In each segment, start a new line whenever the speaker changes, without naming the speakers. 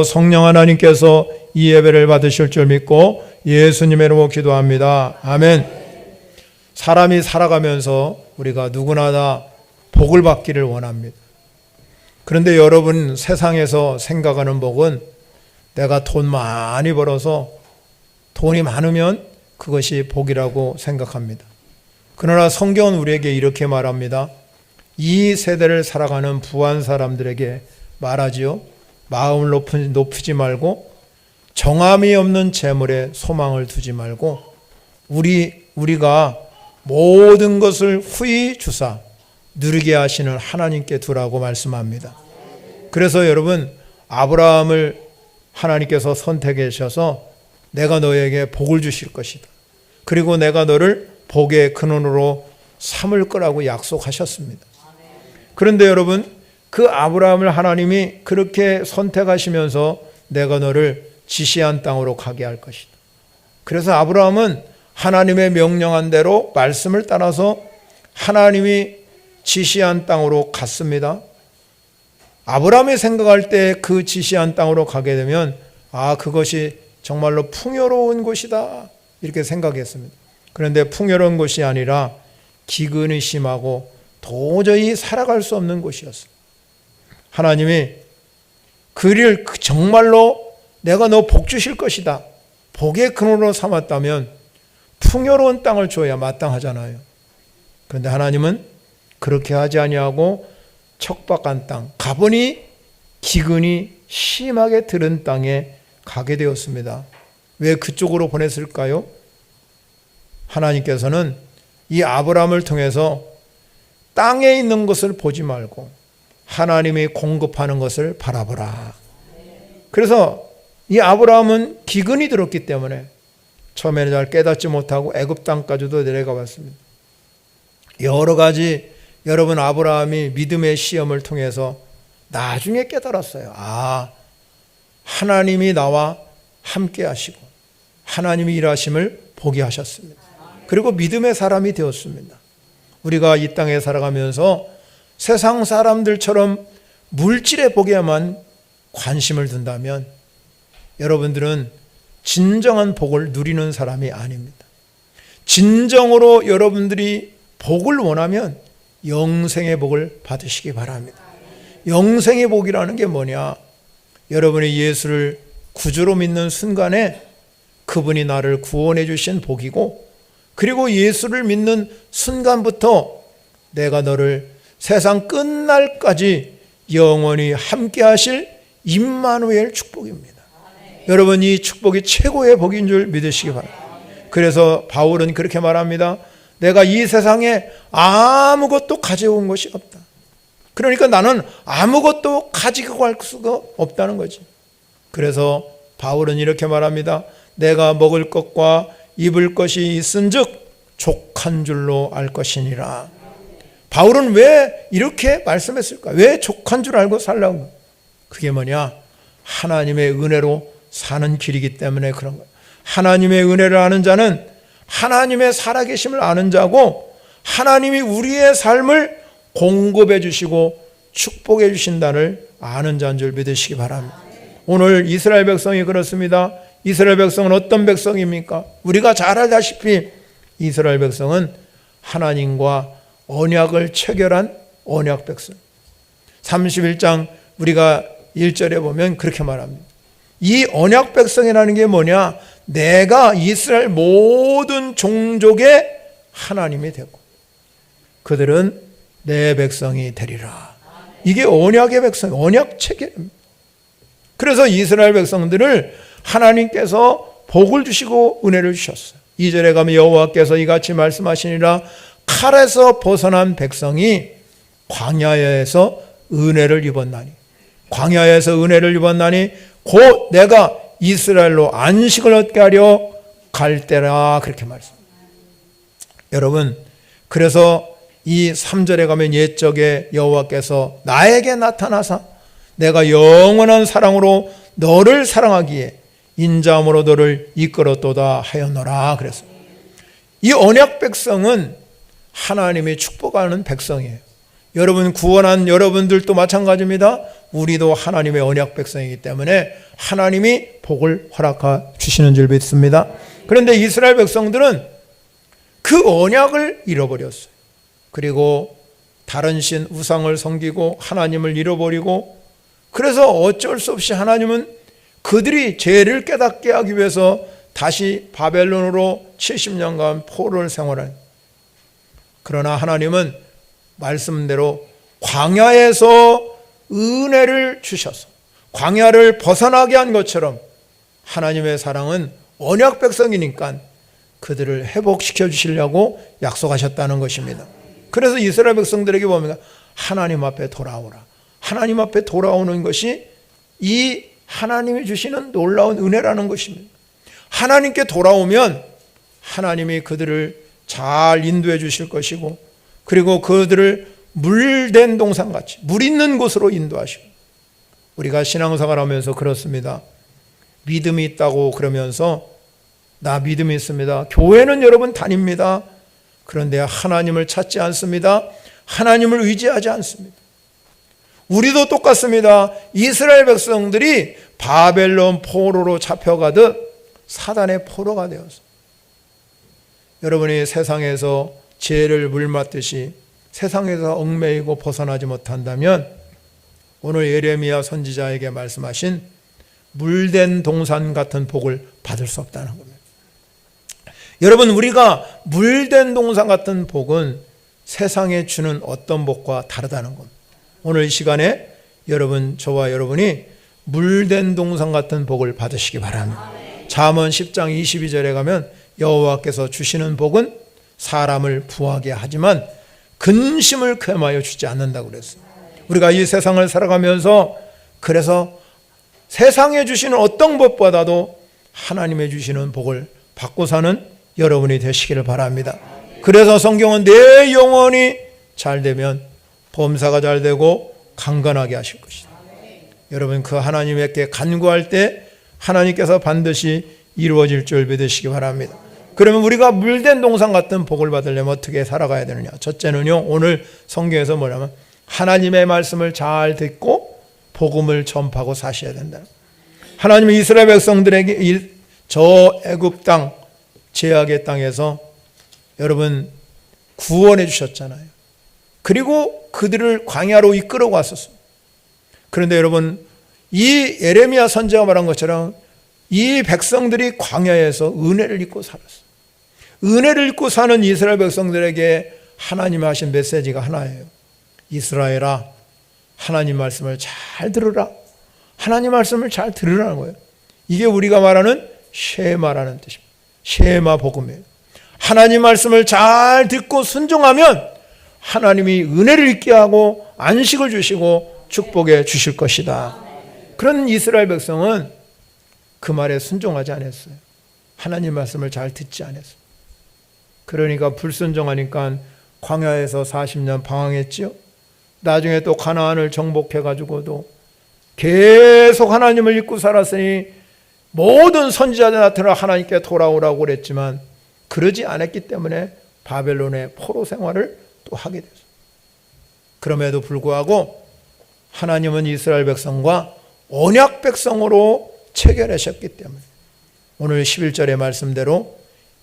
성령 하나님께서 이 예배를 받으실 줄 믿고 예수님의 이름으로 기도합니다. 아멘. 사람이 살아가면서 우리가 누구나 다 복을 받기를 원합니다. 그런데 여러분, 세상에서 생각하는 복은 내가 돈 많이 벌어서 돈이 많으면 그것이 복이라고 생각합니다. 그러나 성경은 우리에게 이렇게 말합니다. 이 세대를 살아가는 부한 사람들에게 말하지요. 마음을 높이지 말고 정함이 없는 재물에 소망을 두지 말고 우리가 모든 것을 후히 주사 누리게 하시는 하나님께 두라고 말씀합니다. 그래서 여러분, 아브라함을 하나님께서 선택해 주셔서 내가 너에게 복을 주실 것이다. 그리고 내가 너를 복의 근원으로 삼을 거라고 약속하셨습니다. 그런데 여러분, 그 아브라함을 하나님이 그렇게 선택하시면서 내가 너를 지시한 땅으로 가게 할 것이다. 그래서 아브라함은 하나님의 명령한 대로 말씀을 따라서 하나님이 지시한 땅으로 갔습니다. 아브라함이 생각할 때 그 지시한 땅으로 가게 되면 그것이 정말로 풍요로운 곳이다 이렇게 생각했습니다. 그런데 풍요로운 곳이 아니라 기근이 심하고 도저히 살아갈 수 없는 곳이었습니다. 하나님이 그를 정말로 내가 너 복 주실 것이다, 복의 근원으로 삼았다면 풍요로운 땅을 줘야 마땅하잖아요. 그런데 하나님은 그렇게 하지 아니하고 척박한 땅, 가보니 기근이 심하게 들은 땅에 가게 되었습니다. 왜 그쪽으로 보냈을까요? 하나님께서는 이 아브라함을 통해서 땅에 있는 것을 보지 말고 하나님이 공급하는 것을 바라보라. 그래서 이 아브라함은 기근이 들었기 때문에 처음에는 잘 깨닫지 못하고 애굽 땅까지도 내려가 봤습니다. 여러 가지 여러분, 아브라함이 믿음의 시험을 통해서 나중에 깨달았어요. 하나님이 나와 함께 하시고 하나님이 일하심을 보게 하셨습니다. 그리고 믿음의 사람이 되었습니다. 우리가 이 땅에 살아가면서 세상 사람들처럼 물질의 복에만 관심을 둔다면 여러분들은 진정한 복을 누리는 사람이 아닙니다. 진정으로 여러분들이 복을 원하면 영생의 복을 받으시기 바랍니다. 영생의 복이라는 게 뭐냐? 여러분이 예수를 구주로 믿는 순간에 그분이 나를 구원해 주신 복이고, 그리고 예수를 믿는 순간부터 내가 너를 세상 끝날까지 영원히 함께 하실 임마누엘 축복입니다. 여러분, 이 축복이 최고의 복인 줄 믿으시기 바랍니다. 그래서 바울은 그렇게 말합니다. 내가 이 세상에 아무것도 가져온 것이 없다. 그러니까 나는 아무것도 가지고 갈 수가 없다는 거지. 그래서 바울은 이렇게 말합니다. 내가 먹을 것과 입을 것이 있은즉 족한 줄로 알 것이니라. 바울은 왜 이렇게 말씀했을까? 왜 족한 줄 알고 살라고? 그게 뭐냐? 하나님의 은혜로 사는 길이기 때문에 그런 거예요. 하나님의 은혜를 아는 자는 하나님의 살아계심을 아는 자고, 하나님이 우리의 삶을 공급해 주시고 축복해 주신다를 아는 자인 줄 믿으시기 바랍니다. 오늘 이스라엘 백성이 그렇습니다. 이스라엘 백성은 어떤 백성입니까? 우리가 잘 알다시피 이스라엘 백성은 하나님과 언약을 체결한 언약 백성. 31장 우리가 1절에 보면 그렇게 말합니다. 이 언약 백성이라는 게 뭐냐? 내가 이스라엘 모든 종족의 하나님이 되고 그들은 내 백성이 되리라. 이게 언약의 백성, 언약 체결입니다. 그래서 이스라엘 백성들을 하나님께서 복을 주시고 은혜를 주셨어요. 2절에 가면 여호와께서 이같이 말씀하시니라. 칼에서 벗어난 백성이 광야에서 은혜를 입었나니, 광야에서 은혜를 입었나니 곧 내가 이스라엘로 안식을 얻게 하려 갈 때라. 그렇게 말씀합니다. 여러분, 그래서 이 3절에 가면 옛적에 여호와께서 나에게 나타나사 내가 영원한 사랑으로 너를 사랑하기에 인자함으로 너를 이끌었도다 하였노라 그랬습니다. 이 언약 백성은 하나님이 축복하는 백성이에요. 여러분 구원한 여러분들도 마찬가지입니다. 우리도 하나님의 언약 백성이기 때문에 하나님이 복을 허락해 주시는 줄 믿습니다. 그런데 이스라엘 백성들은 그 언약을 잃어버렸어요. 그리고 다른 신 우상을 섬기고 하나님을 잃어버리고, 그래서 어쩔 수 없이 하나님은 그들이 죄를 깨닫게 하기 위해서 다시 바벨론으로 70년간 포로를 생활한, 그러나 하나님은 말씀대로 광야에서 은혜를 주셔서 광야를 벗어나게 한 것처럼 하나님의 사랑은 언약 백성이니까 그들을 회복시켜 주시려고 약속하셨다는 것입니다. 그래서 이스라엘 백성들에게 보면 하나님 앞에 돌아오라, 하나님 앞에 돌아오는 것이 이 하나님이 주시는 놀라운 은혜라는 것입니다. 하나님께 돌아오면 하나님이 그들을 잘 인도해 주실 것이고, 그리고 그들을 물된 동산같이 물 있는 곳으로 인도하시고, 우리가 신앙생활 하면서 그렇습니다. 믿음이 있다고 그러면서 나 믿음이 있습니다, 교회는 여러분 다닙니다. 그런데 하나님을 찾지 않습니다. 하나님을 의지하지 않습니다. 우리도 똑같습니다. 이스라엘 백성들이 바벨론 포로로 잡혀가듯 사단의 포로가 되어서 여러분이 세상에서 죄를 물맞듯이 세상에서 얽매이고 벗어나지 못한다면 오늘 예레미야 선지자에게 말씀하신 물된 동산 같은 복을 받을 수 없다는 겁니다. 여러분, 우리가 물된 동산 같은 복은 세상에 주는 어떤 복과 다르다는 겁니다. 오늘 이 시간에 여러분, 저와 여러분이 물된 동산 같은 복을 받으시기 바랍니다. 잠언 10장 22절에 가면 여호와께서 주시는 복은 사람을 부하게 하지만 근심을 쾌하여 주지 않는다고 그랬어요. 우리가 이 세상을 살아가면서 그래서 세상에 주시는 어떤 법보다도 하나님의 주시는 복을 받고 사는 여러분이 되시기를 바랍니다. 그래서 성경은 내 영혼이 잘 되면 범사가 잘 되고 강건하게 하실 것이다. 여러분, 그 하나님께 간구할 때 하나님께서 반드시 이루어질 줄 믿으시기 바랍니다. 그러면 우리가 물된 동산 같은 복을 받으려면 어떻게 살아가야 되느냐? 첫째는요, 오늘 성경에서 뭐냐면 하나님의 말씀을 잘 듣고 복음을 전파하고 사셔야 된다. 하나님이 이스라엘 백성들에게 저 애굽 땅, 제약의 땅에서 여러분 구원해 주셨잖아요. 그리고 그들을 광야로 이끌어 갔었어요. 그런데 여러분, 이 예레미야 선지자가 말한 것처럼 이 백성들이 광야에서 은혜를 입고 살았어요. 은혜를 입고 사는 이스라엘 백성들에게 하나님이 하신 메시지가 하나예요. 이스라엘아, 하나님 말씀을 잘 들으라. 하나님 말씀을 잘 들으라는 거예요. 이게 우리가 말하는 쉐마라는 뜻입니다. 쉐마 복음이에요. 하나님 말씀을 잘 듣고 순종하면 하나님이 은혜를 있게 하고 안식을 주시고 축복해 주실 것이다. 그런 이스라엘 백성은 그 말에 순종하지 않았어요. 하나님 말씀을 잘 듣지 않았어요. 그러니까 불순종하니까 광야에서 40년 방황했지요. 나중에 또 가나안을 정복해가지고도 계속 하나님을 잊고 살았으니 모든 선지자들 나타나 하나님께 돌아오라고 그랬지만 그러지 않았기 때문에 바벨론의 포로 생활을 또 하게 됐어요. 그럼에도 불구하고 하나님은 이스라엘 백성과 언약 백성으로 체결하셨기 때문에 오늘 11절의 말씀대로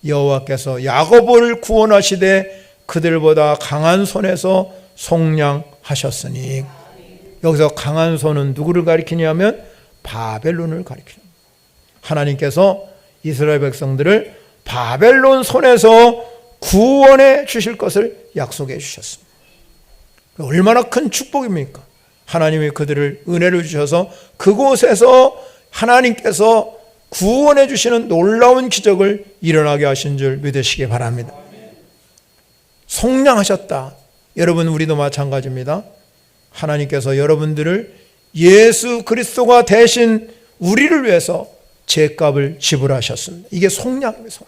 여호와께서 야곱을 구원하시되 그들보다 강한 손에서 속량하셨으니, 여기서 강한 손은 누구를 가리키냐면 바벨론을 가리킵니다. 하나님께서 이스라엘 백성들을 바벨론 손에서 구원해 주실 것을 약속해 주셨습니다. 얼마나 큰 축복입니까? 하나님이 그들을 은혜를 주셔서 그곳에서 하나님께서 구원해 주시는 놀라운 기적을 일어나게 하신 줄 믿으시기 바랍니다. 속량하셨다. 여러분, 우리도 마찬가지입니다. 하나님께서 여러분들을 예수 그리스도가 대신 우리를 위해서 죄값을 지불하셨습니다. 이게 속량입니다.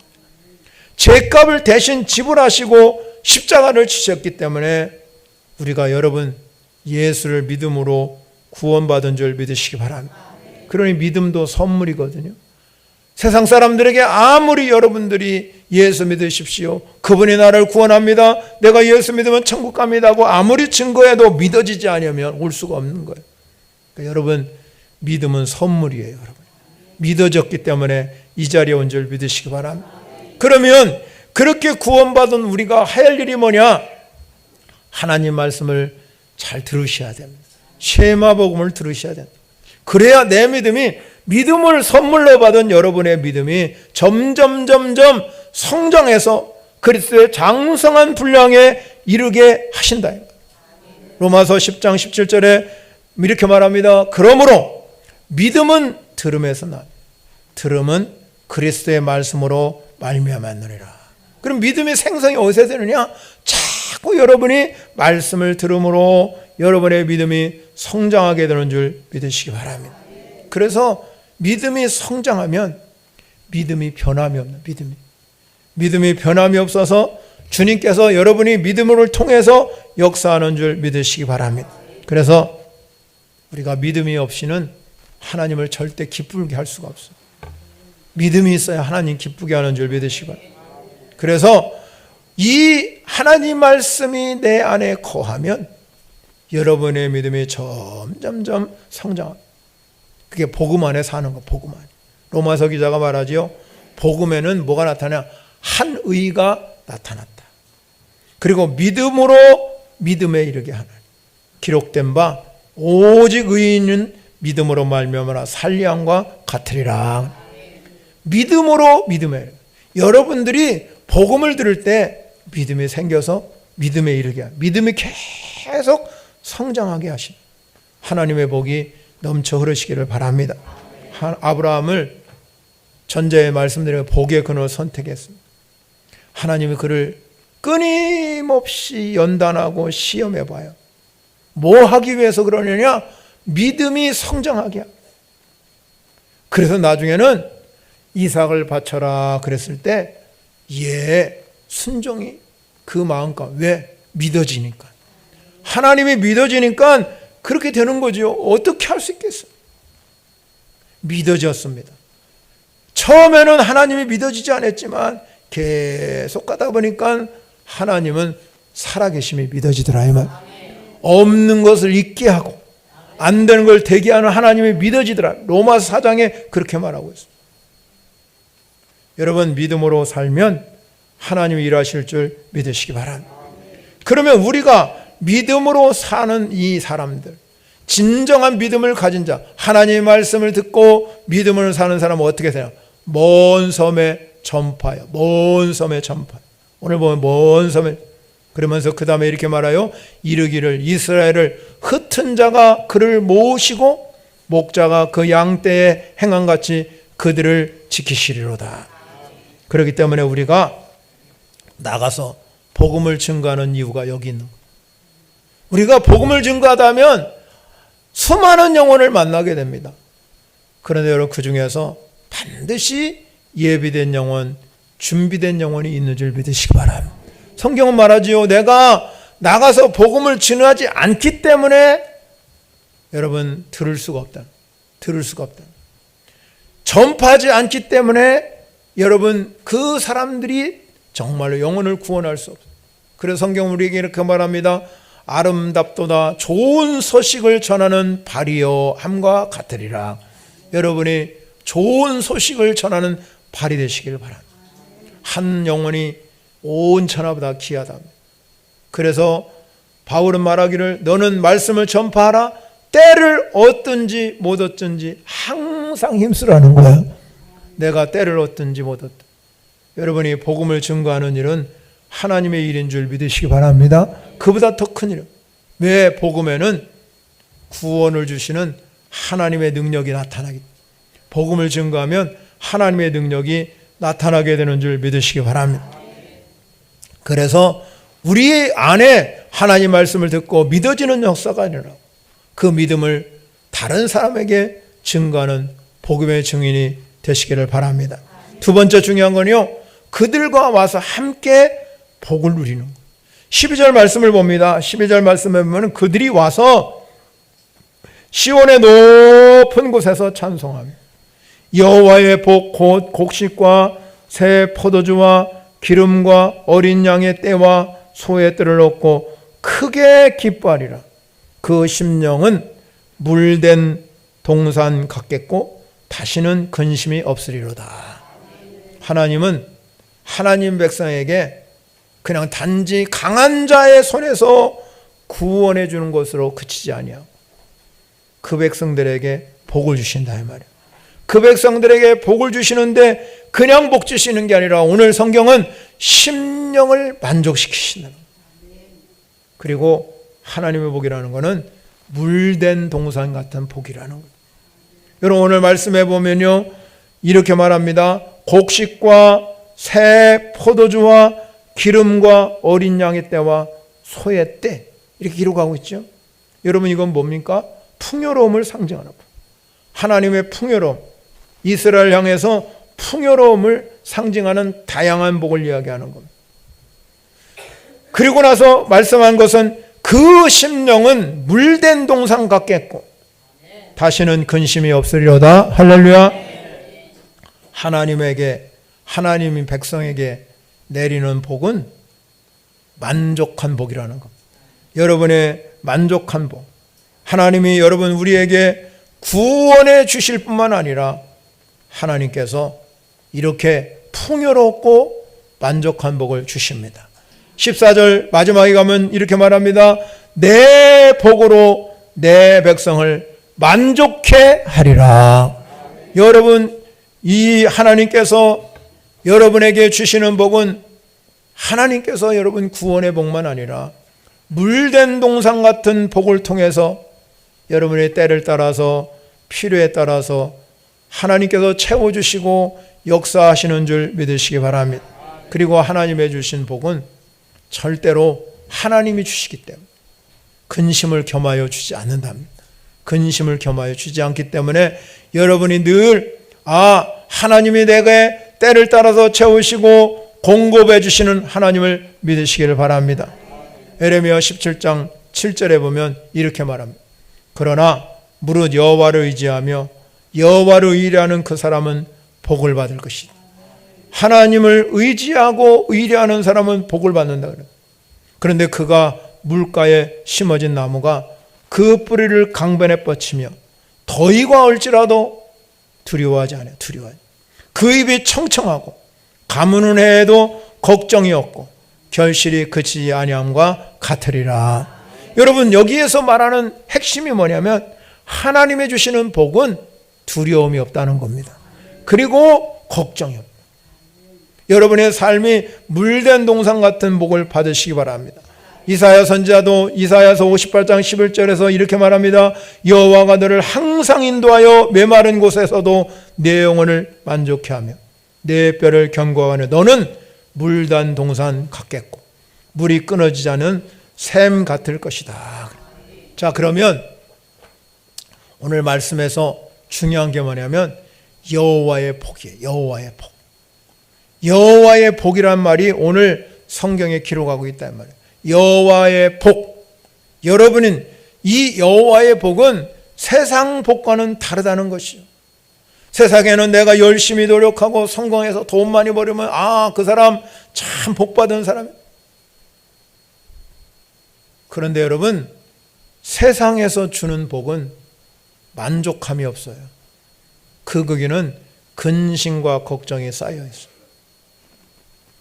죄값을 대신 지불하시고 십자가를 지셨기 때문에 우리가 여러분 예수를 믿음으로 구원받은 줄 믿으시기 바랍니다. 그러니 믿음도 선물이거든요. 세상 사람들에게 아무리 여러분들이 예수 믿으십시오, 그분이 나를 구원합니다, 내가 예수 믿으면 천국 갑니다 하고 아무리 증거해도 믿어지지 않으면 올 수가 없는 거예요. 그러니까 여러분, 믿음은 선물이에요. 여러분, 믿어졌기 때문에 이 자리에 온 줄 믿으시기 바랍니다. 그러면 그렇게 구원받은 우리가 할 일이 뭐냐? 하나님 말씀을 잘 들으셔야 됩니다. 쉐마 복음을 들으셔야 됩니다. 그래야 내 믿음을 선물로 받은 여러분의 믿음이 점점 성장해서 그리스도의 장성한 분량에 이르게 하신다. 로마서 10장 17절에 이렇게 말합니다. 그러므로 믿음은 들음에서 나, 들음은 그리스도의 말씀으로 말미암았느니라. 그럼 믿음의 생성이 어디서 되느냐? 자꾸 여러분이 말씀을 들음으로 여러분의 믿음이 성장하게 되는 줄 믿으시기 바랍니다. 그래서 믿음이 성장하면 믿음이 변함이 없는 믿음이 변함이 없어서 주님께서 여러분이 믿음을 통해서 역사하는 줄 믿으시기 바랍니다. 그래서 우리가 믿음이 없이는 하나님을 절대 기쁘게 할 수가 없어요. 믿음이 있어야 하나님 기쁘게 하는 줄 믿으시기 바랍니다. 그래서 이 하나님 말씀이 내 안에 거하면 여러분의 믿음이 점점 성장합니다. 그게 복음 안에 사는 거, 복음 안에. 로마서 기자가 말하지요. 복음에는 뭐가 나타나냐? 한 의가 나타났다. 그리고 믿음으로 믿음에 이르게 하나니 기록된 바 오직 의인은 믿음으로 말미암아 살리함과 같으리라. 믿음으로 믿음에. 여러분들이 복음을 들을 때 믿음이 생겨서 믿음에 이르게 하니 믿음이 계속 성장하게 하시니 하나님의 복이 넘쳐 흐르시기를 바랍니다. 아브라함을 전자에 말씀드린 복의 근원을 선택했습니다. 하나님이 그를 끊임없이 연단하고 시험해 봐요. 뭐 하기 위해서 그러느냐? 믿음이 성장하게 합니다. 그래서 나중에는 이삭을 바쳐라 그랬을 때 순종이 그 마음과 왜? 믿어지니까. 하나님이 믿어지니까 그렇게 되는 거죠. 어떻게 할 수 있겠어요? 믿어졌습니다. 처음에는 하나님이 믿어지지 않았지만 계속 가다 보니까 하나님은 살아계심이 믿어지더라 이 말. 없는 것을 있게 하고 안 되는 걸 되게 하는 하나님이 믿어지더라. 로마서 4장에 그렇게 말하고 있습니다. 여러분, 믿음으로 살면 하나님이 일하실 줄 믿으시기 바랍니다. 그러면 우리가 믿음으로 사는 이 사람들, 진정한 믿음을 가진 자, 하나님의 말씀을 듣고 믿음으로 사는 사람은 어떻게 되냐? 먼 섬에 전파요. 먼 섬에 전파. 오늘 보면 먼 섬에. 그러면서 그 다음에 이렇게 말해요. 이르기를 이스라엘을 흩은 자가 그를 모으시고 목자가 그 양떼에 행함같이 그들을 지키시리로다. 그렇기 때문에 우리가 나가서 복음을 증거하는 이유가 여기 있는 거예요. 우리가 복음을 증거하다면 수많은 영혼을 만나게 됩니다. 그런데 여러분, 그 중에서 반드시 예비된 영혼, 준비된 영혼이 있는 줄 믿으시기 바랍니다. 성경은 말하지요. 내가 나가서 복음을 증거하지 않기 때문에 여러분 들을 수가 없다. 전파하지 않기 때문에 여러분 그 사람들이 정말로 영혼을 구원할 수 없어요. 그래서 성경은 우리에게 이렇게 말합니다. 아름답도다 좋은 소식을 전하는 발이요 함과 같으리라. 여러분이 좋은 소식을 전하는 발이 되시길 바랍니다. 한 영혼이 온 천하보다 귀하다. 그래서 바울은 말하기를 너는 말씀을 전파하라. 때를 얻든지 못 얻든지 항상 힘쓰라는 거야. 내가 때를 얻든지 못 얻든. 여러분이 복음을 증거하는 일은 하나님의 일인 줄 믿으시기 바랍니다. 그보다 더 큰 일. 왜? 복음에는 구원을 주시는 하나님의 능력이 나타나기. 복음을 증거하면 하나님의 능력이 나타나게 되는 줄 믿으시기 바랍니다. 그래서 우리 안에 하나님 말씀을 듣고 믿어지는 역사가 아니라 그 믿음을 다른 사람에게 증거하는 복음의 증인이 되시기를 바랍니다. 두 번째 중요한 건요, 그들과 와서 함께 복을 누리는 거예요. 12절 말씀을 봅니다. 12절 말씀에 보면 그들이 와서 시온의 높은 곳에서 찬송하며 여호와의 복 곧 곡식과 새 포도주와 기름과 어린 양의 떼와 소의 뜰을 얻고 크게 기뻐하리라. 그 심령은 물된 동산 같겠고 다시는 근심이 없으리로다. 하나님은 하나님 백성에게 그냥 단지 강한 자의 손에서 구원해 주는 것으로 그치지 아니하고 그 백성들에게 복을 주신다 이 말이에요. 그 백성들에게 복을 주시는데 그냥 복 주시는 게 아니라 오늘 성경은 심령을 만족시키신다는 거예요. 그리고 하나님의 복이라는 것은 물된 동산 같은 복이라는 거예요. 여러분 오늘 말씀해 보면요 이렇게 말합니다. 곡식과 새 포도주와 기름과 어린 양의 때와 소의 때 이렇게 기록하고 있죠. 여러분 이건 뭡니까? 풍요로움을 상징하는 거예요. 하나님의 풍요로움, 이스라엘 향해서 풍요로움을 상징하는 다양한 복을 이야기하는 겁니다. 그리고 나서 말씀한 것은 그 심령은 물된 동산 같겠고 다시는 근심이 없으리로다. 할렐루야. 하나님이 백성에게 내리는 복은 만족한 복이라는 겁니다. 여러분의 만족한 복, 하나님이 여러분 우리에게 구원해 주실 뿐만 아니라 하나님께서 이렇게 풍요롭고 만족한 복을 주십니다. 14절 마지막에 가면 이렇게 말합니다. 내 복으로 내 백성을 만족해 하리라. 여러분 이 하나님께서 여러분에게 주시는 복은 하나님께서 여러분 구원의 복만 아니라 물된 동산 같은 복을 통해서 여러분의 때를 따라서 필요에 따라서 하나님께서 채워주시고 역사하시는 줄 믿으시기 바랍니다. 그리고 하나님의 주신 복은 절대로 하나님이 주시기 때문에 근심을 겸하여 주지 않는답니다. 근심을 겸하여 주지 않기 때문에 여러분이 늘 하나님이 내게 때를 따라서 채우시고 공급해 주시는 하나님을 믿으시기를 바랍니다. 에레미야 17장 7절에 보면 이렇게 말합니다. 그러나 무릇 여호와를 의지하며 여호와를 의뢰하는 그 사람은 복을 받을 것이다. 하나님을 의지하고 의뢰하는 사람은 복을 받는다 그래요. 그런데 그가 물가에 심어진 나무가 그 뿌리를 강변에 뻗치며 더위가 올지라도 두려워하지 않아요. 그 입이 청청하고 가무는 해에도 걱정이 없고 결실이 그치지 아니함과 같으리라. 여러분 여기에서 말하는 핵심이 뭐냐면 하나님의 주시는 복은 두려움이 없다는 겁니다. 그리고 걱정이 없다. 여러분의 삶이 물된 동산 같은 복을 받으시기 바랍니다. 이사야 선지자도 이사야서 58장 11절에서 이렇게 말합니다. 여호와가 너를 항상 인도하여 메마른 곳에서도 내 영혼을 만족해 하며 내 뼈를 견고하며 너는 물단 동산 같겠고 물이 끊어지지 않은 샘 같을 것이다. 자, 그러면 오늘 말씀에서 중요한 게 뭐냐면 여호와의 복이에요. 여호와의 복. 여호와의 복이란 말이 오늘 성경에 기록하고 있단 말이에요. 여호와의 복. 여러분은 이 여호와의 복은 세상 복과는 다르다는 것이요. 세상에는 내가 열심히 노력하고 성공해서 돈 많이 벌으면 그 사람 참 복받은 사람이에요. 그런데 여러분 세상에서 주는 복은 만족함이 없어요. 거기는 근심과 걱정이 쌓여 있어요.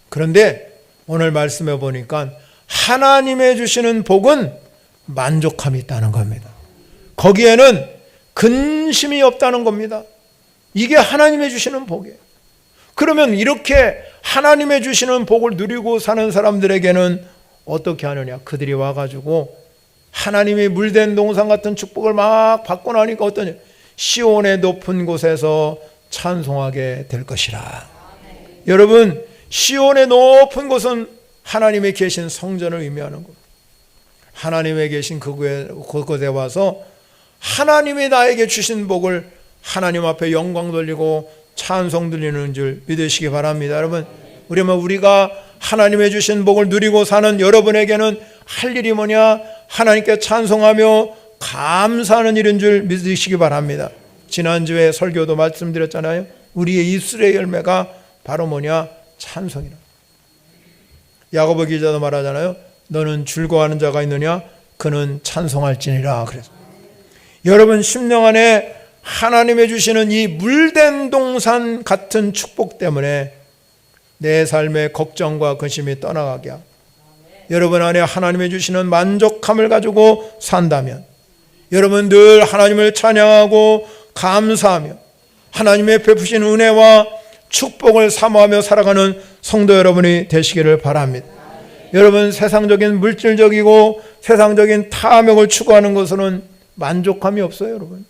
그런데 오늘 말씀해 보니까 하나님의 주시는 복은 만족함이 있다는 겁니다. 거기에는 근심이 없다는 겁니다. 이게 하나님의 주시는 복이에요. 그러면 이렇게 하나님의 주시는 복을 누리고 사는 사람들에게는 어떻게 하느냐? 그들이 와가지고 하나님이 물된 동산 같은 축복을 막 받고 나니까 어떠냐? 시온의 높은 곳에서 찬송하게 될 것이라. 여러분 시온의 높은 곳은 하나님의 계신 성전을 의미하는 겁니다. 하나님의 계신 그곳에 와서 하나님이 나에게 주신 복을 하나님 앞에 영광 돌리고 찬송 들리는 줄 믿으시기 바랍니다. 여러분 우리가 하나님의 주신 복을 누리고 사는 여러분에게는 할 일이 뭐냐? 하나님께 찬송하며 감사하는 일인 줄 믿으시기 바랍니다. 지난주에 설교도 말씀드렸잖아요. 우리의 입술의 열매가 바로 뭐냐? 찬송이라. 야고보 기자도 말하잖아요. 너는 즐거워하는 자가 있느냐? 그는 찬송할지니라. 그래서 여러분 심령 안에 하나님의 주시는 이 물된 동산 같은 축복 때문에 내 삶의 걱정과 근심이 떠나가게 하고 여러분 안에 하나님의 주시는 만족함을 가지고 산다면 여러분 늘 하나님을 찬양하고 감사하며 하나님의 베푸신 은혜와 축복을 사모하며 살아가는 성도 여러분이 되시기를 바랍니다. 여러분 세상적인 물질적이고 세상적인 탐욕을 추구하는 것으로는 만족함이 없어요. 여러분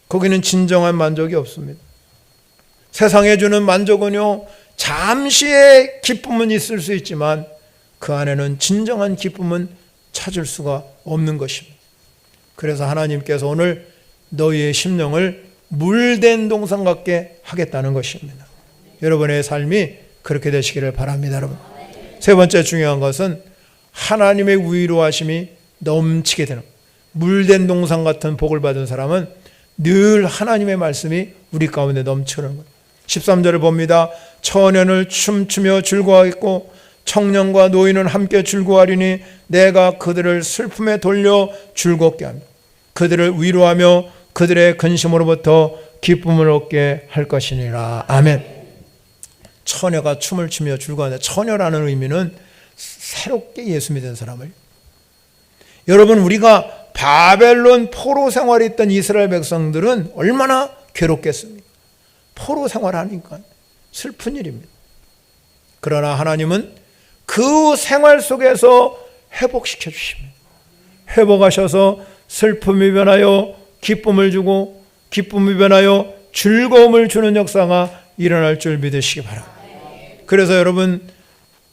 거기는 진정한 만족이 없습니다. 세상에 주는 만족은요 잠시의 기쁨은 있을 수 있지만 그 안에는 진정한 기쁨은 찾을 수가 없는 것입니다. 그래서 하나님께서 오늘 너희의 심령을 물된 동산 같게 하겠다는 것입니다. 여러분의 삶이 그렇게 되시기를 바랍니다. 여러분 세 번째 중요한 것은 하나님의 위로하심이 넘치게 되는 물된 동산 같은 복을 받은 사람은 늘 하나님의 말씀이 우리 가운데 넘치는 거예요. 13절을 봅니다. 처녀는 춤추며 즐거워하겠고 청년과 노인은 함께 즐거워하리니 내가 그들을 슬픔에 돌려 즐겁게 합니다. 그들을 위로하며 그들의 근심으로부터 기쁨을 얻게 할 것이니라. 아멘. 처녀가 춤을 추며 즐거워하는데 처녀라는 의미는 새롭게 예수 믿은 사람을 여러분 우리가 바벨론 포로 생활에 있던 이스라엘 백성들은 얼마나 괴롭겠습니까? 포로 생활하니까 슬픈 일입니다. 그러나 하나님은 그 생활 속에서 회복시켜 주십니다. 회복하셔서 슬픔이 변하여 기쁨을 주고 기쁨이 변하여 즐거움을 주는 역사가 일어날 줄 믿으시기 바랍니다. 그래서 여러분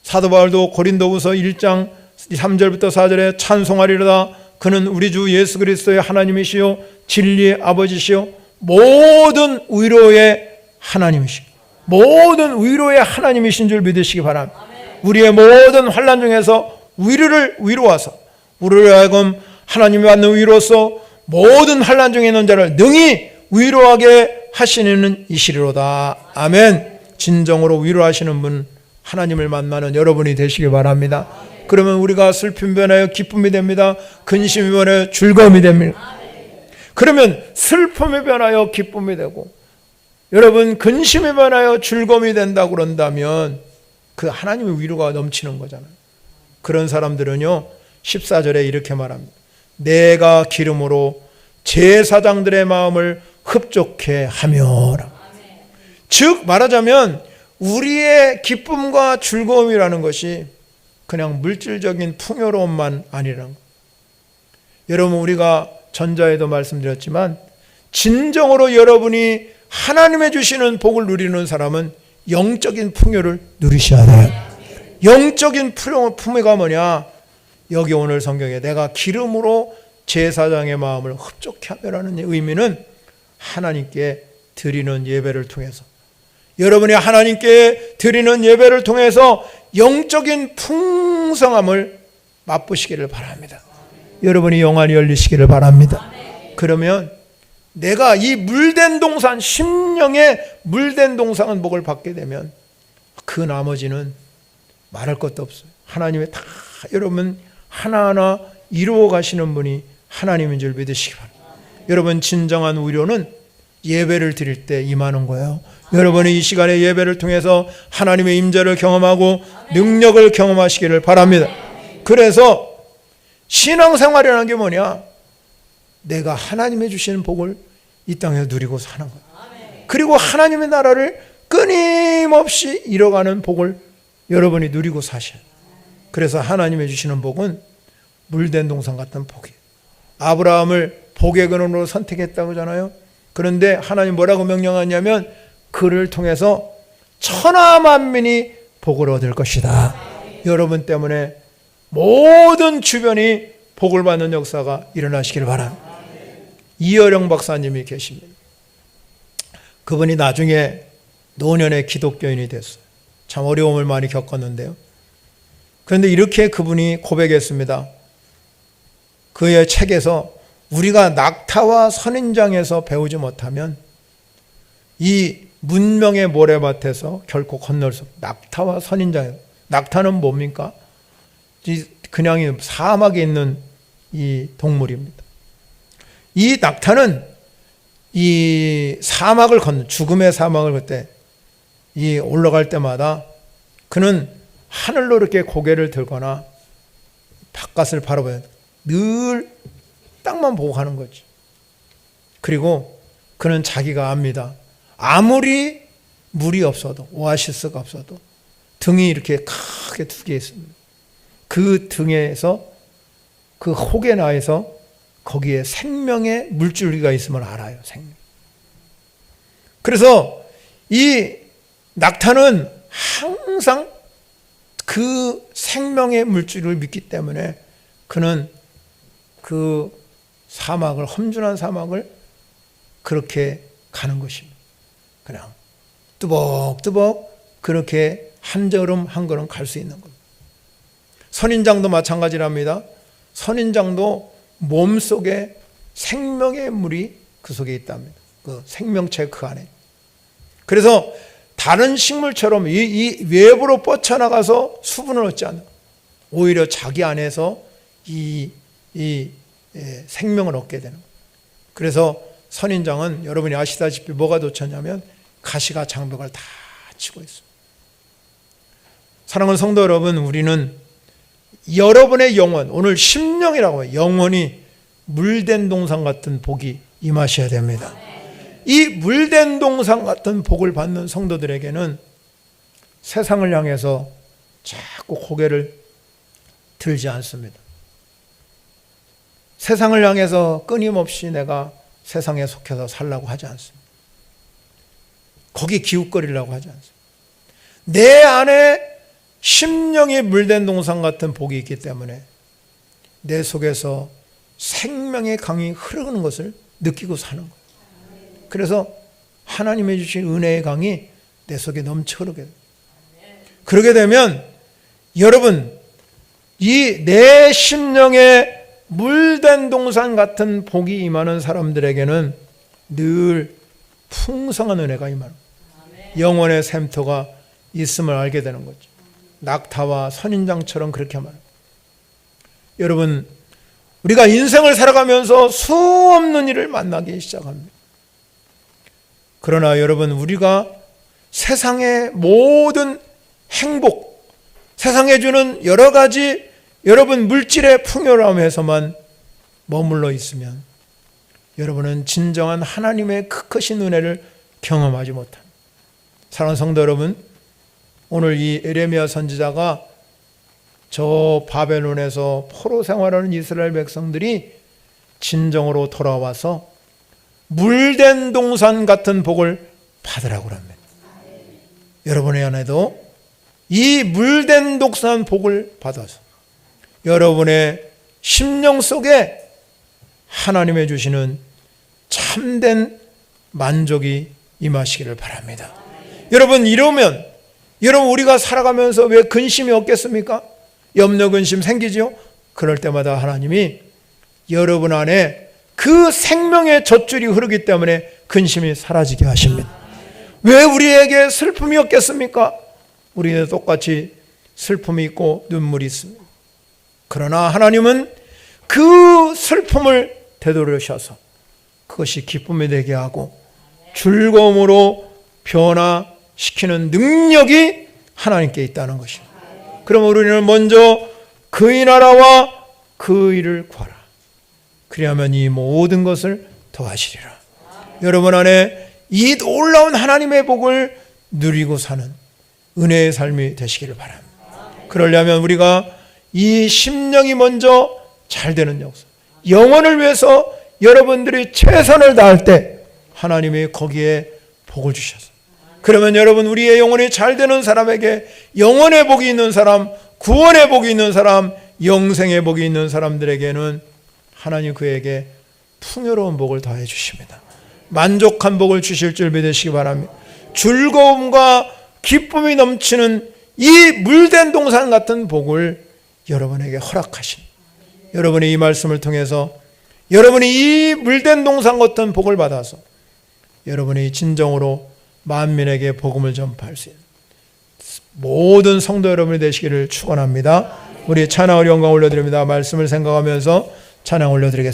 사도 바울도 고린도후서 1장 3절부터 4절에 찬송하리로다 그는 우리 주 예수 그리스도의 하나님이시요 진리의 아버지시요 모든 위로의 하나님이시고 모든 위로의 하나님이신 줄 믿으시기 바랍니다. 우리의 모든 환난 중에서 우리를 위로하사 우리를 하여금 하나님이 받는 위로서 모든 환난 중에 있는 자를 능히 위로하게 하시는 이시리로다. 아멘. 진정으로 위로하시는 분 하나님을 만나는 여러분이 되시기 바랍니다. 그러면 우리가 슬픔이 변하여 기쁨이 됩니다. 근심이 변하여 즐거움이 됩니다. 그러면 슬픔이 변하여 기쁨이 되고 여러분 근심이 변하여 즐거움이 된다고 그런다면 그 하나님의 위로가 넘치는 거잖아요. 그런 사람들은요 14절에 이렇게 말합니다. 내가 기름으로 제사장들의 마음을 흡족해 하며라. 즉 말하자면 우리의 기쁨과 즐거움이라는 것이 그냥 물질적인 풍요로움만 아니라는 것. 여러분 우리가 전자에도 말씀드렸지만 진정으로 여러분이 하나님의 주시는 복을 누리는 사람은 영적인 풍요를 누리셔야 돼요. 영적인 풍요가 뭐냐? 여기 오늘 성경에 내가 기름으로 제사장의 마음을 흡족해 하며라는 의미는 하나님께 드리는 예배를 통해서 여러분이 하나님께 드리는 예배를 통해서 영적인 풍성함을 맛보시기를 바랍니다. 여러분이 영안이 열리시기를 바랍니다. 그러면 내가 이 물된 동산 심령의 물된 동산 복을 받게 되면 그 나머지는 말할 것도 없어요. 하나님의 다 여러분 하나하나 이루어 가시는 분이 하나님인 줄 믿으시기 바랍니다. 여러분 진정한 위로는 예배를 드릴 때 임하는 거예요. 여러분이 이 시간에 예배를 통해서 하나님의 임재를 경험하고 능력을 경험하시기를 바랍니다. 그래서 신앙생활이라는 게 뭐냐? 내가 하나님의 주시는 복을 이 땅에서 누리고 사는 거예요. 그리고 하나님의 나라를 끊임없이 이뤄가는 복을 여러분이 누리고 사셔요. 그래서 하나님의 주시는 복은 물된 동산 같은 복이에요. 아브라함을 복의 근원으로 선택했다고 하잖아요. 그런데 하나님 뭐라고 명령하냐면 그를 통해서 천하 만민이 복을 얻을 것이다. 여러분 때문에 모든 주변이 복을 받는 역사가 일어나시길 바랍니다. 이어령 박사님이 계십니다. 그분이 나중에 노년의 기독교인이 됐어요. 참 어려움을 많이 겪었는데요. 그런데 이렇게 그분이 고백했습니다. 그의 책에서 우리가 낙타와 선인장에서 배우지 못하면 이 문명의 모래밭에서 결코 건널 수 없어요. 낙타와 선인장. 낙타는 뭡니까? 그냥 사막에 있는 이 동물입니다. 이 낙타는 이 사막을 걷는, 죽음의 사막을 그때 이 올라갈 때마다 그는 하늘로 이렇게 고개를 들거나 바깥을 바라봐야 늘 땅만 보고 가는 거지. 그리고 그는 자기가 압니다. 아무리 물이 없어도, 오아시스가 없어도 등이 이렇게 크게 두 개 있습니다. 그 등에서, 그 혹에 나에서 거기에 생명의 물줄기가 있음을 알아요. 생명. 그래서 이 낙타는 항상 그 생명의 물줄기를 믿기 때문에 그는 그 사막을, 험준한 사막을 그렇게 가는 것입니다. 그냥 뚜벅뚜벅 그렇게 한 걸음 한 걸음 갈 수 있는 겁니다. 선인장도 마찬가지랍니다. 선인장도 몸속에 생명의 물이 그 속에 있답니다. 그 생명체 그 안에. 그래서 다른 식물처럼 이 외부로 뻗쳐나가서 수분을 얻지 않아. 오히려 자기 안에서 이 생명을 얻게 되는 거예요. 그래서 선인장은 여러분이 아시다시피 뭐가 돋쳤냐면 가시가 장벽을 다 치고 있습니다. 사랑하는 성도 여러분, 우리는 여러분의 영혼, 오늘 심령이라고 해요. 영혼이 물된 동산 같은 복이 임하셔야 됩니다. 이 물된 동산 같은 복을 받는 성도들에게는 세상을 향해서 자꾸 고개를 들지 않습니다. 세상을 향해서 끊임없이 내가 세상에 속해서 살라고 하지 않습니다. 거기 기웃거리려고 하지 않습니다. 내 안에 심령이 물된 동산 같은 복이 있기 때문에 내 속에서 생명의 강이 흐르는 것을 느끼고 사는 거예요. 그래서 하나님이 주신 은혜의 강이 내 속에 넘쳐 흐르게 돼요. 그러게 되면 여러분, 이 내 심령에 물된 동산 같은 복이 임하는 사람들에게는 늘 풍성한 은혜가 임하는 거예요. 영혼의 샘터가 있음을 알게 되는 거죠. 낙타와 선인장처럼 그렇게 말합니다. 여러분, 우리가 인생을 살아가면서 수없는 일을 만나기 시작합니다. 그러나 여러분, 우리가 세상의 모든 행복, 세상에 주는 여러 가지 여러분 물질의 풍요로움에서만 머물러 있으면 여러분은 진정한 하나님의 크신 은혜를 경험하지 못합니다. 사랑하는 성도 여러분, 오늘 이 에레미야 선지자가 저 바벨론에서 포로 생활하는 이스라엘 백성들이 진정으로 돌아와서 물된 동산 같은 복을 받으라고 합니다. 여러분의 안에도 이 물된 동산 복을 받아서 여러분의 심령 속에 하나님의 주시는 참된 만족이 임하시기를 바랍니다. 여러분, 이러면 여러분, 우리가 살아가면서 왜 근심이 없겠습니까? 염려 근심 생기죠? 그럴 때마다 하나님이 여러분 안에 그 생명의 젖줄이 흐르기 때문에 근심이 사라지게 하십니다. 왜 우리에게 슬픔이 없겠습니까? 우리는 똑같이 슬픔이 있고 눈물이 있습니다. 그러나 하나님은 그 슬픔을 되돌려셔서 그것이 기쁨이 되게 하고 즐거움으로 변화시키는 능력이 하나님께 있다는 것입니다. 그럼 우리는 먼저 그의 나라와 그 일을 구하라. 그리하면 이 모든 것을 더하시리라. 여러분 안에 이 놀라운 하나님의 복을 누리고 사는 은혜의 삶이 되시기를 바랍니다. 그러려면 우리가 이 심령이 먼저 잘 되는 역사, 영혼을 위해서 여러분들이 최선을 다할 때 하나님이 거기에 복을 주셔서, 그러면 여러분, 우리의 영혼이 잘 되는 사람에게 영혼의 복이 있는 사람, 구원의 복이 있는 사람, 영생의 복이 있는 사람들에게는 하나님 그에게 풍요로운 복을 더해 주십니다. 만족한 복을 주실 줄 믿으시기 바랍니다. 즐거움과 기쁨이 넘치는 이 물된 동산 같은 복을 여러분에게 허락하신, 여러분이 이 말씀을 통해서 여러분이 이 물된 동산 같은 복을 받아서 여러분이 진정으로 만민에게 복음을 전파할 수 있는 모든 성도 여러분이 되시기를 축원합니다. 우리 찬양을 영광 올려드립니다. 말씀을 생각하면서 찬양 올려드리겠습니다.